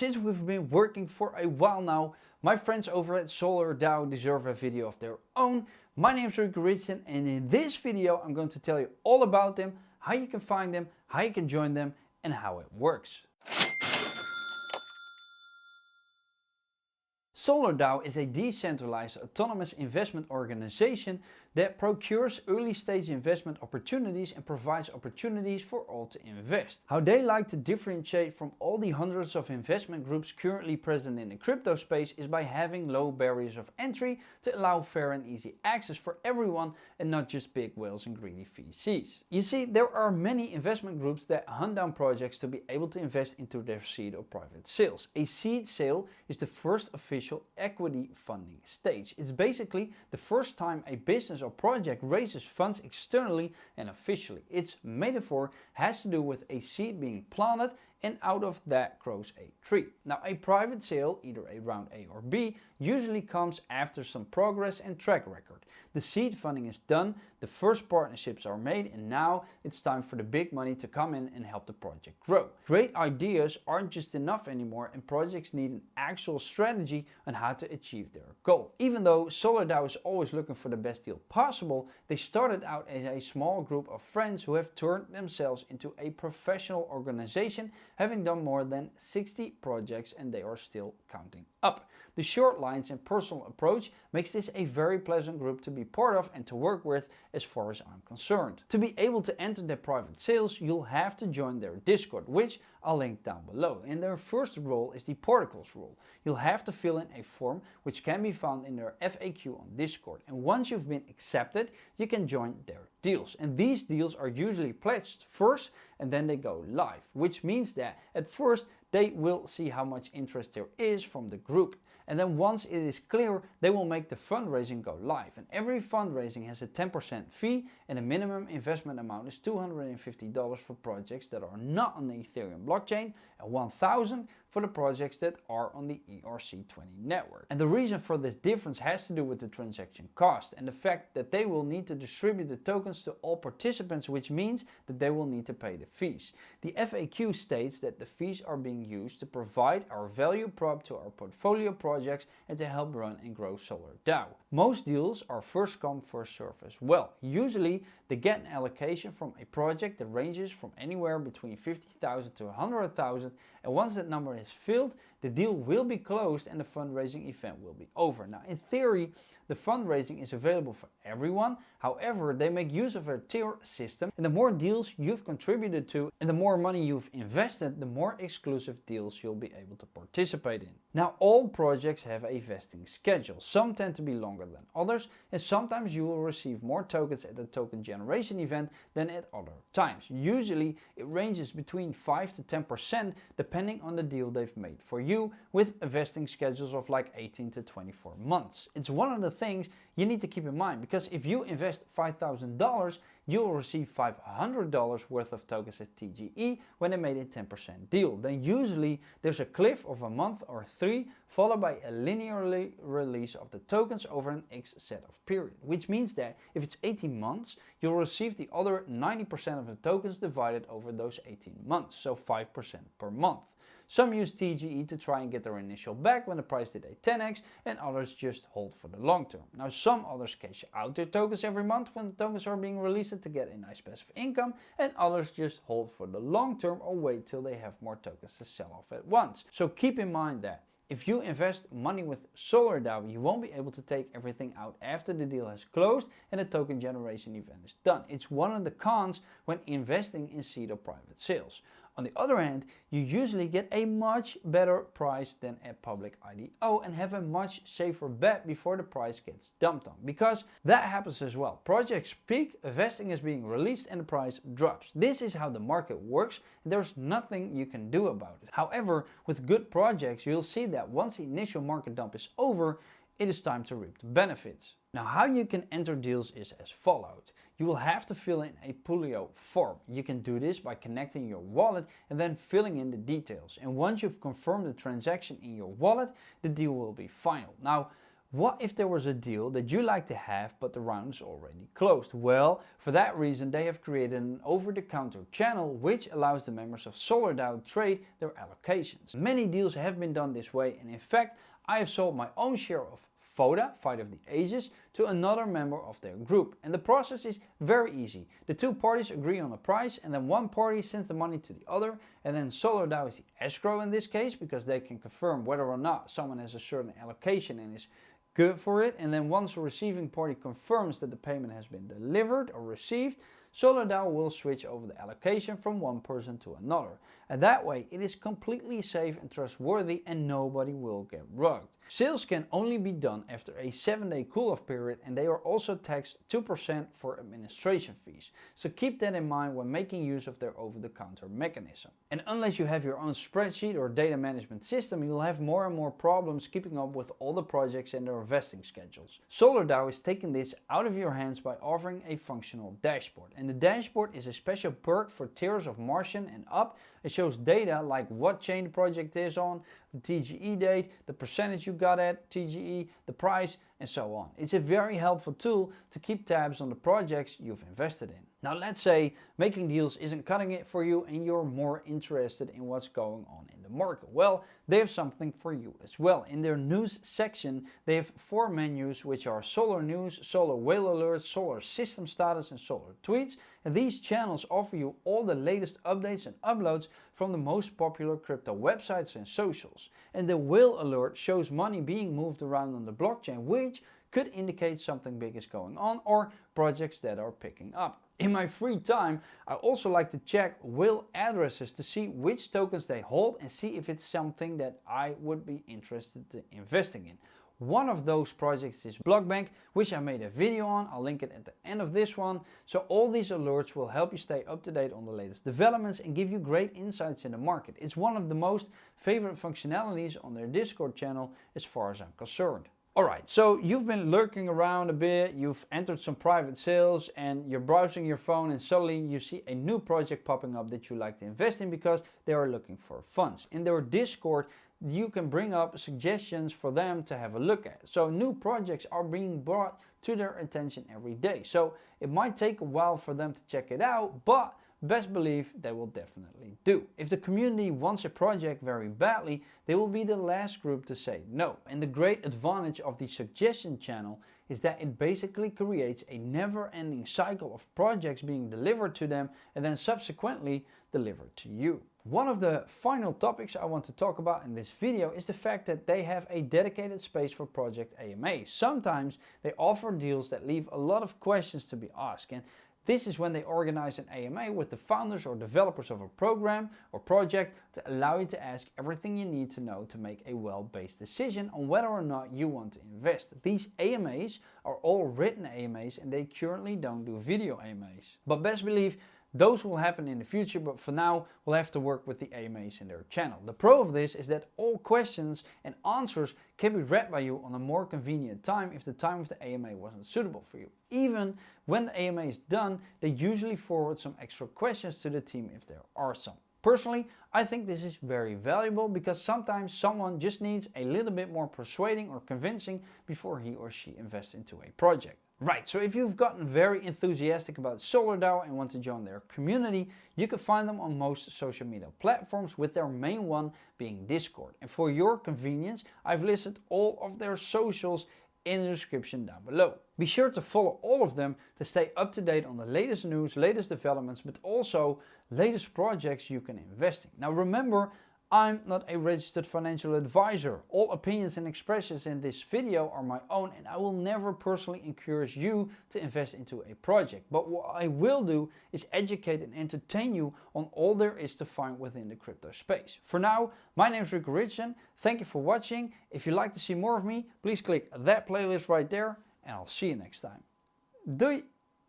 since we've been working for a while now, my friends over at SOLR DAO deserve a video of their own. My name is Rico Richardson, and in this video I'm going to tell you all about them, how you can find them, how you can join them, and how it works. SOLR DAO is a decentralized autonomous investment organization that procures early stage investment opportunities and provides opportunities for all to invest. How they like to differentiate from all the hundreds of investment groups currently present in the crypto space is by having low barriers of entry to allow fair and easy access for everyone and not just big whales and greedy VCs. You see, there are many investment groups that hunt down projects to be able to invest into their seed or private sales. A seed sale is the first official equity funding stage. It's basically the first time a business or project raises funds externally and officially. Its metaphor has to do with a seed being planted, and out of that grows a tree. Now, a private sale, either a round A or B, usually comes after some progress and track record. The seed funding is done, the first partnerships are made, and now it's time for the big money to come in and help the project grow. Great ideas aren't just enough anymore, and projects need an actual strategy on how to achieve their goal. Even though SOLR DAO is always looking for the best deal possible, they started out as a small group of friends who have turned themselves into a professional organization, having done more than 60 projects, and they are still counting up. The short lines and personal approach makes this a very pleasant group to be part of and to work with as far as I'm concerned. To be able to enter their private sales, you'll have to join their Discord, which I'll link down below. And their first rule is the particles rule. You'll have to fill in a form which can be found in their FAQ on Discord. And once you've been accepted, you can join their deals. And these deals are usually pledged first and then they go live, which means that at first they will see how much interest there is from the group. And then once it is clear, they will make the fundraising go live. And every fundraising has a 10% fee, and the minimum investment amount is $250 for projects that are not on the Ethereum blockchain and $1,000 for the projects that are on the ERC20 network. And the reason for this difference has to do with the transaction cost and the fact that they will need to distribute the tokens to all participants, which means that they will need to pay the fees. The FAQ states that the fees are being used to provide our value prop to our portfolio projects and to help run and grow SOLR DAO. Most deals are first come, first serve as well. Usually they get an allocation from a project that ranges from anywhere between 50,000 to 100,000, and once that number is filled, the deal will be closed and the fundraising event will be over. Now, in theory, the fundraising is available for everyone. However, they make use of a tier system, and the more deals you've contributed to and the more money you've invested, the more exclusive deals you'll be able to participate in. Now, all projects have a vesting schedule. Some tend to be longer than others, and sometimes you will receive more tokens at the token generation event than at other times. Usually, it ranges between 5 to 10% depending on the deal they've made for you, with vesting schedules of like 18 to 24 months. It's one of the things you need to keep in mind, because if you invest $5,000, you will receive $500 worth of tokens at TGE when they made a 10% deal. Then usually there's a cliff of a month or 3, followed by a linearly release of the tokens over an X set of period, which means that if it's 18 months, you'll receive the other 90% of the tokens divided over those 18 months, so 5% per month. Some use TGE to try and get their initial back when the price did a 10x, and others just hold for the long term. Now, some others cash out their tokens every month when the tokens are being released to get a nice passive income, and others just hold for the long term or wait till they have more tokens to sell off at once. So keep in mind that if you invest money with SOLR DAO, you won't be able to take everything out after the deal has closed and the token generation event is done. It's one of the cons when investing in seed or private sales. On the other hand, you usually get a much better price than at public IDO and have a much safer bet before the price gets dumped on, because that happens as well. Projects peak, vesting is being released, and the price drops. This is how the market works, and there's nothing you can do about it. However, with good projects, you'll see that once the initial market dump is over, it is time to reap the benefits. Now, how you can enter deals is as follows. You will have to fill in a Pulio form. You can do this by connecting your wallet and then filling in the details. And once you've confirmed the transaction in your wallet, the deal will be final. Now, What if there was a deal that you like to have but the round is already closed? Well, for that reason they have created an over-the-counter channel which allows the members of SOLR DAO to trade their allocations. Many deals have been done this way, and in fact I have sold my own share of FODA, Fight of the Ages, to another member of their group. And the process is very easy. The two parties agree on a price, and then one party sends the money to the other, and then SOLR DAO is the escrow in this case, because they can confirm whether or not someone has a certain allocation and is good for it. And then once the receiving party confirms that the payment has been delivered or received, SOLR DAO will switch over the allocation from one person to another. And that way it is completely safe and trustworthy and nobody will get rugged. Sales can only be done after a 7-day cool-off period, and they are also taxed 2% for administration fees. So keep that in mind when making use of their over-the-counter mechanism. And unless you have your own spreadsheet or data management system, you'll have more and more problems keeping up with all the projects and their vesting schedules. SOLR DAO is taking this out of your hands by offering a functional dashboard. And the dashboard is a special perk for tiers of Martian and up. It shows data like what chain the project is on, the TGE date, the percentage you got at TGE, the price, and so on. It's a very helpful tool to keep tabs on the projects you've invested in. Now let's say making deals isn't cutting it for you and you're more interested in what's going on in the market. Well, they have something for you as well. In their news section, they have 4 menus, which are SOLR News, SOLR Whale Alerts, SOLR System Status, and SOLR Tweets. And these channels offer you all the latest updates and uploads from the most popular crypto websites and socials. And the Whale Alert shows money being moved around on the blockchain, which could indicate something big is going on or projects that are picking up. In my free time, I also like to check whale addresses to see which tokens they hold and see if it's something that I would be interested in investing in. One of those projects is Blockbank, which I made a video on. I'll link it at the end of this one. So all these alerts will help you stay up to date on the latest developments and give you great insights in the market. It's one of the most favorite functionalities on their Discord channel as far as I'm concerned. Alright, so you've been lurking around a bit, you've entered some private sales and you're browsing your phone and suddenly you see a new project popping up that you like to invest in because they are looking for funds. In their Discord, you can bring up suggestions for them to have a look at. So new projects are being brought to their attention every day. So it might take a while for them to check it out, but best believe they will definitely do. If the community wants a project very badly, they will be the last group to say no. And the great advantage of the suggestion channel is that it basically creates a never-ending cycle of projects being delivered to them and then subsequently delivered to you. One of the final topics I want to talk about in this video is the fact that they have a dedicated space for project AMAs. Sometimes they offer deals that leave a lot of questions to be asked, and this is when they organize an AMA with the founders or developers of a program or project to allow you to ask everything you need to know to make a well-based decision on whether or not you want to invest. These AMAs are all written AMAs and they currently don't do video AMAs. But best believe those will happen in the future, but for now we'll have to work with the AMAs in their channel. The pro of this is that all questions and answers can be read by you on a more convenient time if the time of the AMA wasn't suitable for you. Even when the AMA is done, they usually forward some extra questions to the team if there are some. Personally, I think this is very valuable because sometimes someone just needs a little bit more persuading or convincing before he or she invests into a project. Right, so if you've gotten very enthusiastic about SOLR DAO and want to join their community, you can find them on most social media platforms, with their main one being Discord. And for your convenience, I've listed all of their socials in the description down below. Be sure to follow all of them to stay up to date on the latest news, latest developments, but also latest projects you can invest in. Now remember, I'm not a registered financial advisor. All opinions and expressions in this video are my own, and I will never personally encourage you to invest into a project. But what I will do is educate and entertain you on all there is to find within the crypto space. For now, my name is Rico Richardson. Thank you for watching. If you'd like to see more of me, please click that playlist right there, and I'll see you next time. Doei!